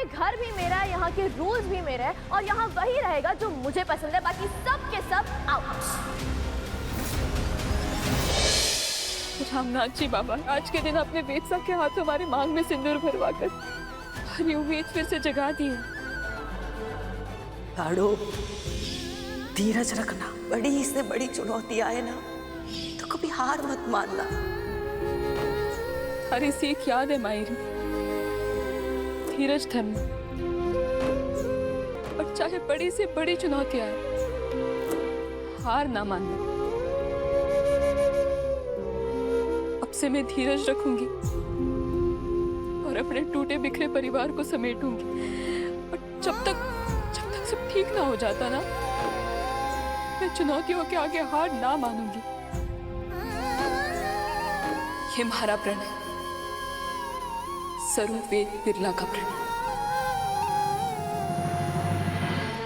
घर भी मेरा है, यहाँ के रूल्स भी मेरे हैं और यहाँ वही रहेगा जो मुझे पसंद है, बाकी सब के सब आउट। रामनाथ जी बाबा, आज के दिन अपने वेद साहब के हाथ हमारे मांग में सिंदूर भरवाकर हरी उम्मीद फिर से जगा दी है। लाडो, धीरज रखना, बड़ी से बड़ी चुनौती आए ना तो कभी हार मत मानना। हरी सीख याद है मायरी, धीरज धर्म, और चाहे बड़ी से बड़ी चुनौतियां आए, हार ना मानना। अब से मैं धीरज रखूंगी और अपने टूटे बिखरे परिवार को समेटूंगी, और जब तक सब ठीक ना हो जाता ना, मैं चुनौतियों के आगे हार ना मानूंगी। ये हमारा प्रण है, सरू वेद बिरला का प्रण।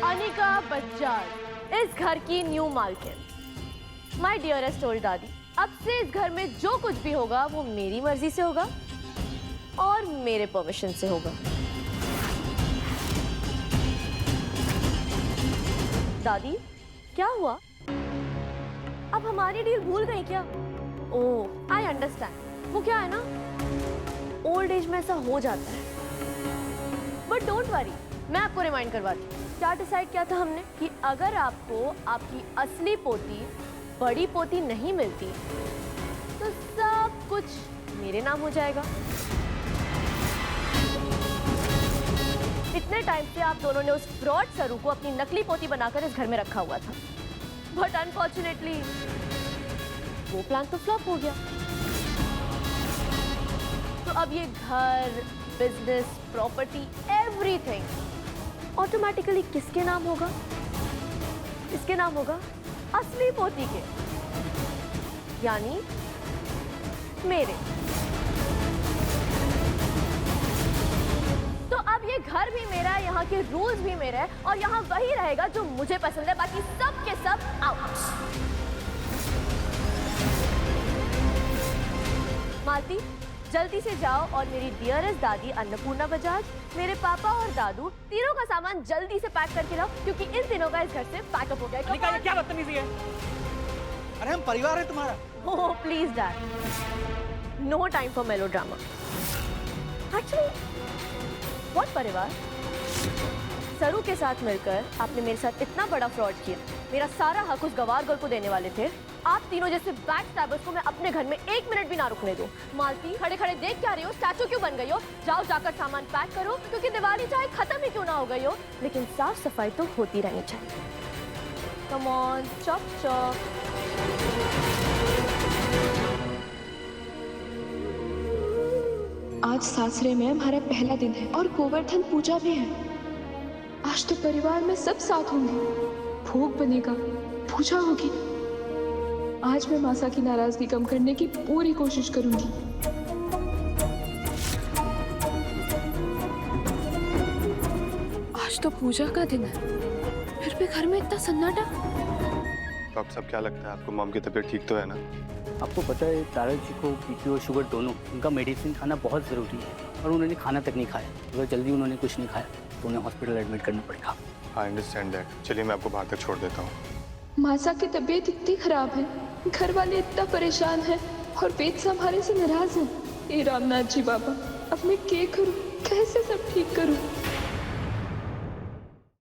अनिका बजाज, इस घर की न्यू मालकिन। माय डियरेस्ट ओल्ड दादी, अब से इस घर में जो कुछ भी होगा वो मेरी मर्जी से होगा और मेरे परमिशन से होगा। दादी, क्या हुआ? अब हमारी डील भूल गई क्या? ओह, आई अंडरस्टैंड। वो क्या है ना, ओल्ड एज में ऐसा हो जाता है। बट डोंट वरी, मैं आपको रिमाइंड करवाती हूँ। क्या डिसाइड किया था हमने कि अगर आपको आपकी असली पोती, बड़ी पोती नहीं मिलती तो सब कुछ मेरे नाम हो जाएगा। इतने टाइम से आप दोनों ने उस फ्रॉड सरू को अपनी नकली पोती बनाकर इस घर में रखा हुआ था, बट अनफॉर्चुनेटली वो प्लान तो फ्लॉप हो गया। तो अब ये घर, बिजनेस, प्रॉपर्टी, एवरीथिंग ऑटोमेटिकली किसके नाम होगा? इसके नाम होगा असली पोती के, यानी मेरे। तो अब ये घर भी मेरा है, यहाँ के रूल्स भी मेरे हैं और यहाँ वही रहेगा जो मुझे पसंद है, बाकी सब के सब आउट। मालती, जल्दी से जाओ और मेरी डियरेस्ट दादी अन्नपूर्णा बजाज, मेरे पापा और दादू तीनों का सामान जल्दी से पैक करके लाओ, क्योंकि इन तीनों का इस घर से पैकअप हो गया। ये क्या बदतमीजी है? अरे हम परिवार है तुम्हारा। Oh please dad, no time for melodrama. Actually what परिवार? सरू के साथ मिलकर आपने मेरे साथ इतना बड़ा फ्रॉड किया। मेरा सारा हक उस गवार गर्ल को देने वाले थे। आप तीनों जैसे बैक स्टैबर्स को मैं अपने घर में 1 मिनट भी ना रुकने दूं। मालती, खड़े खड़े देख क्या रही हो? स्टैचू क्यों बन गई हो? जाओ जाकर सामान पैक करो, क्योंकि दिवाली चाहे खत्म ही क्यों ना हो गई हो, लेकिन साफ सफाई तो होती रहनी चाहिए। Come on, chop chop. आज सासरे में हमारा पहला दिन है और गोवर्धन पूजा भी है। आज तो परिवार में सब साथ होंगे, भोग बनेगा, पूजा होगी। आज मैं मासा की नाराजगी कम करने की पूरी कोशिश करूंगी। आज तो पूजा का दिन है, फिर भी घर में इतना सन्नाटा। अब सब क्या लगता है आपको, मॉम की तबीयत ठीक तो है ना? आपको पता है तारा जी को बीपी और शुगर दोनों, उनका मेडिसिन खाना बहुत ज़रूरी है और उन्होंने खाना तक नहीं खाया। अगर जल्दी उन्होंने कुछ नहीं खाया तो उन्हें हॉस्पिटल एडमिट करना पड़ेगा। I understand that. चलिए मैं आपको बाहर तक छोड़ देता हूँ। मासा की तबीयत इतनी खराब है, घर वाले इतना परेशान हैं और वेद साहब हमारे से नाराज हैं। हे रामनाथ जी बाबा, अब मैं क्या करूँ, कैसे सब ठीक करूँ?